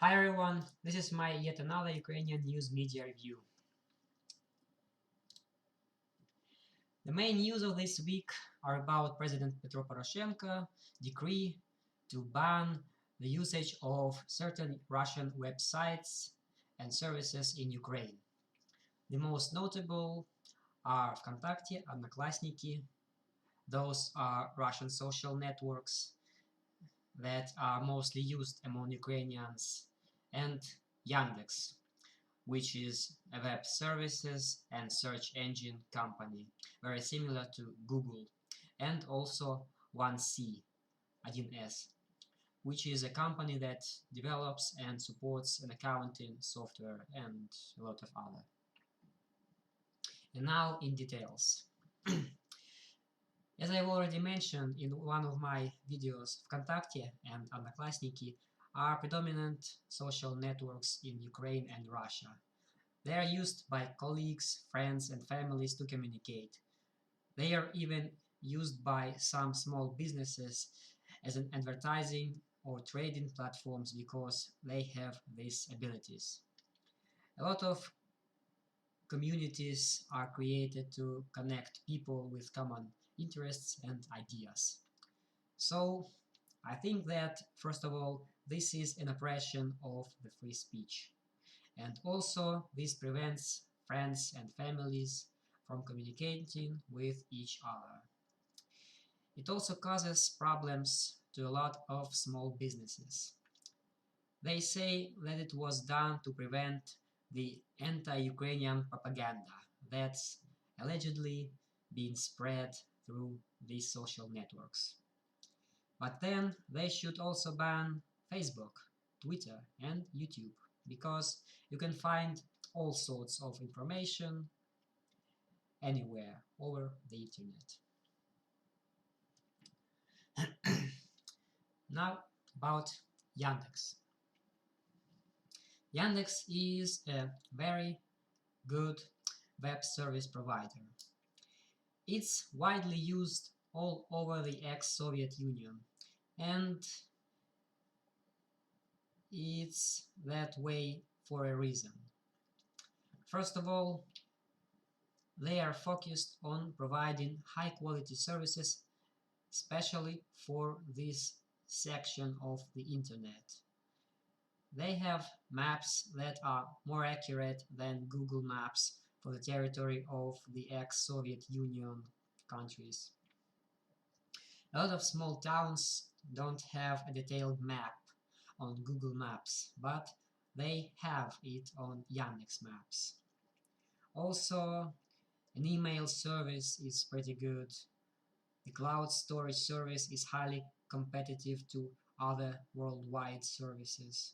Hi everyone, this is my yet another Ukrainian news media review. The main news of this week are about President Petro Poroshenko decree to ban the usage of certain Russian websites and services in Ukraine. The most notable are ВКонтакте, Одноклассники. Those are Russian social networks that are mostly used among Ukrainians, and Yandex, which is a web services and search engine company, very similar to Google, and also 1C, 1S, which is a company that develops and supports an accounting software and a lot of other. And now in details. As I've already mentioned in one of my videos, ВКонтакте and Одноклассники are predominant social networks in Ukraine and Russia. They are used by colleagues, friends, and families to communicate. They are even used by some small businesses as an advertising or trading platforms because they have these abilities. A lot of communities are created to connect people with common interests and ideas. So I think that, first of all, this is an oppression of the free speech. And also, this prevents friends and families from communicating with each other. It also causes problems to a lot of small businesses. They say that it was done to prevent the anti-Ukrainian propaganda that's allegedly being spread through these social networks. But then they should also ban Facebook, Twitter, and YouTube, because you can find all sorts of information anywhere over the internet. Now about Yandex. Yandex is a very good web service provider. It's widely used all over the ex-Soviet Union, and it's that way for a reason. First of all, they are focused on providing high-quality services, especially for this section of the internet. They have maps that are more accurate than Google Maps for the territory of the ex-Soviet Union countries. A lot of small towns don't have a detailed map on Google Maps, but they have it on Yandex Maps. Also, an email service is pretty good. The cloud storage service is highly competitive to other worldwide services.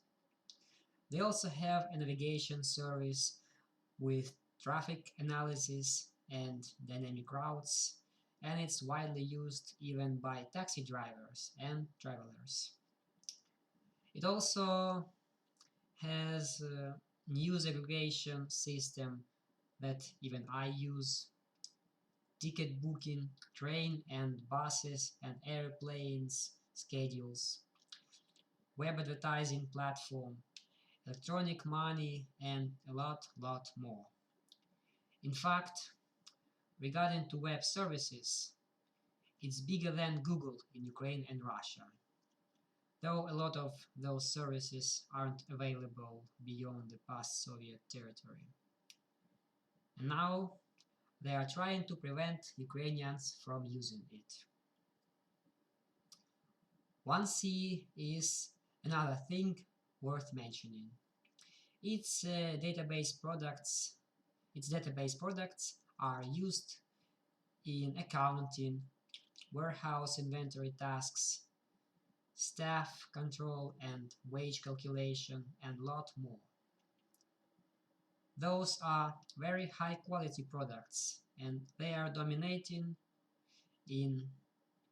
They also have a navigation service with traffic analysis and dynamic routes, and it's widely used even by taxi drivers and travelers. It also has a news aggregation system that even I use, ticket booking, train and buses and airplanes schedules, web advertising platform, electronic money, and a lot more. In fact, regarding to web services, it's bigger than Google in Ukraine and Russia, though a lot of those services aren't available beyond the past Soviet territory. And now they are trying to prevent Ukrainians from using it. 1C is another thing worth mentioning. Its database products are used in accounting, warehouse inventory tasks, staff control and wage calculation, and lot more. Those are very high quality products, and they are dominating in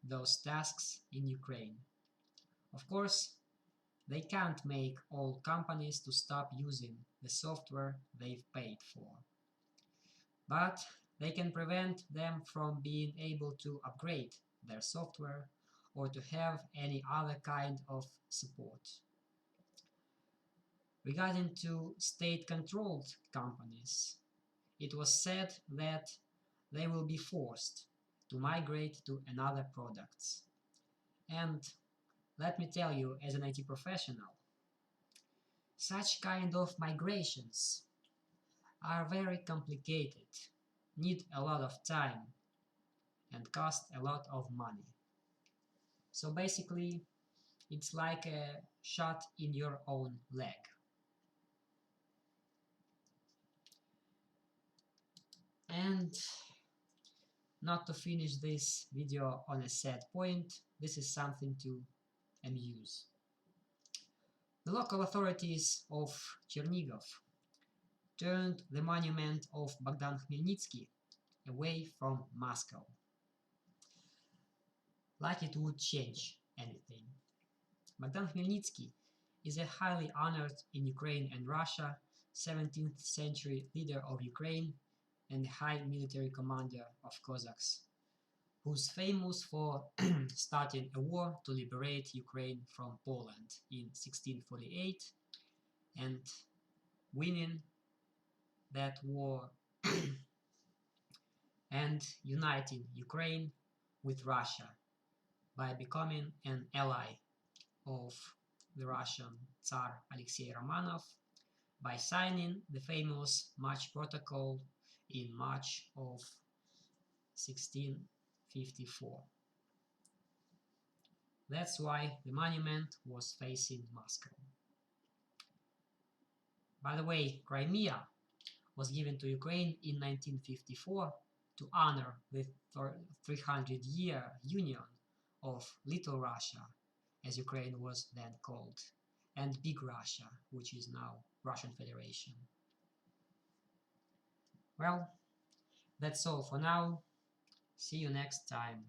those tasks in Ukraine. Of course, they can't make all companies to stop using the software they've paid for, but they can prevent them from being able to upgrade their software or to have any other kind of support. Regarding to state-controlled companies, it was said that they will be forced to migrate to another products. And let me tell you, as an IT professional, such kind of migrations are very complicated, need a lot of time, and cost a lot of money. So basically, it's like a shot in your own leg. And not to finish this video on a sad point, this is something to amuse. The local authorities of Chernigov turned the monument of Bogdan Khmelnytsky away from Moscow. Like it would change anything. Bogdan Khmelnytsky is a highly honored in Ukraine and Russia 17th century leader of Ukraine and high military commander of Cossacks, who's famous for starting a war to liberate Ukraine from Poland in 1648 and winning that war and uniting Ukraine with Russia by becoming an ally of the Russian Tsar Alexei Romanov by signing the famous March Protocol in March of 1654. That's why the monument was facing Moscow. By the way, Crimea was given to Ukraine in 1954 to honor the 300-year union of Little Russia, as Ukraine was then called, and Big Russia, which is now Russian Federation. Well, that's all for now. See you next time.